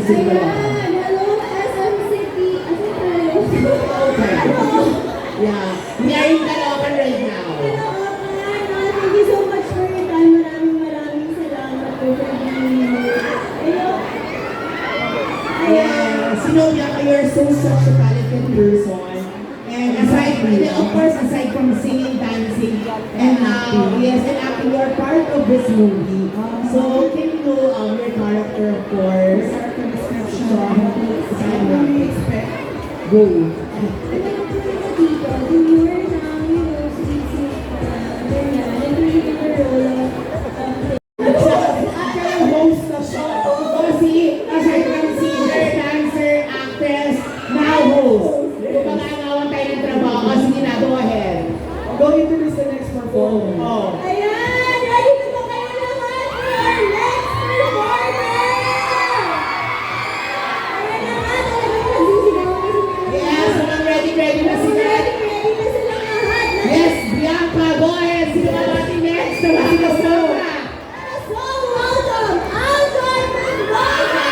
City. Ayan, hello SM City. Asa tayo? Okay. Yeah. We are in Caloocan right now. Thank you so much for your time. Maraming salamat po for being here. Ayun. Yeah. Bianca, you are such a talented person. And of course, aside from singing, dancing, and acting, you are part of this movie. So, can you know your character, of course? Go. Go introduce the next performer. Oh. Ayan! Ready na ba kayo lahat for our next performer? Ayan na nga, talagang nagsisigawan na sila. Yes, ready na sila. Ready na sila lahat. Yes, Bianca, go ahead. Sino ka natin next? Sino ka? So, welcome, Alton Mendoza!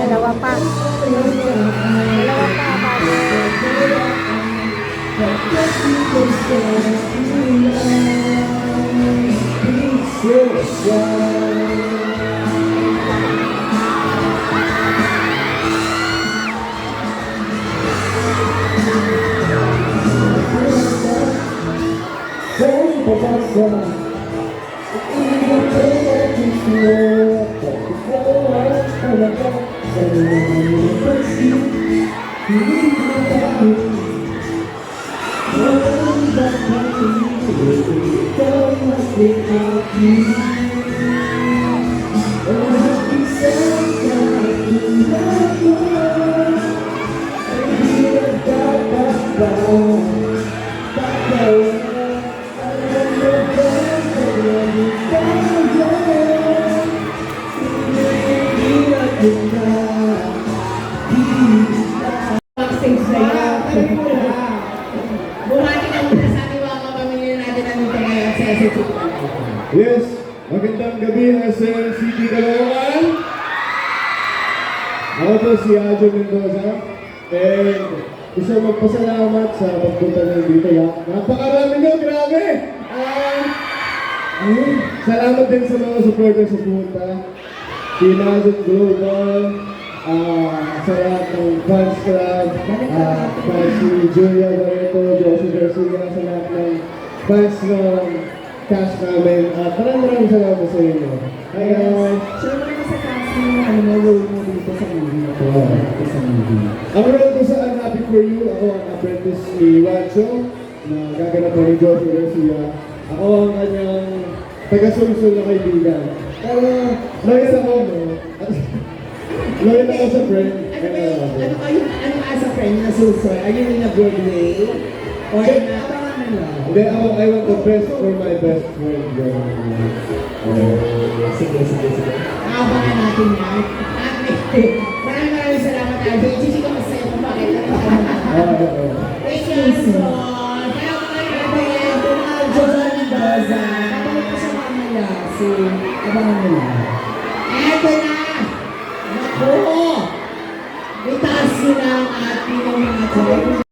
Dalawa pa. Backstage na yan. Bumati na muna sa ating mga kapamilya natin nandito ngayon sa SSC. Yes, magandang gabi SM City Caloocan. Ako po si Adjo Mendoza. And gusto magpasalamat sa pagpunta ng dito. Napakarami nyo, grabe! Salamat din sa mga supporters sa pumunta. Pinazon Global, sa lahat ng fans club, fans ni Julia Barreto, Joshua Garcia, sa lahat ng fans ng cast namin. Maraming salamat sa inyo. Hi guys! Siyempre na sa cast mo, role mo dito sa movie. Ang role ko sa Unhappy For You, ako ang apprentice ni Wancho, na gaganap ni Joshua Garcia. Ako ang kanyang taga-sulsul na kaibigan. Pero, loyal ako, no? Loyal ako sa friend. Ano as a friend na susoy? Are you in a good way? Or abangan na lang? Hindi, I want the best for my best friend. Sige. Abangan natin yan. Maraming salamat, Aldo. Gigi ko masaya kung bakit. Thank you, Aldo. So, abangan mo lang. Eto na! Naku! Itaas nyo na ang ating mga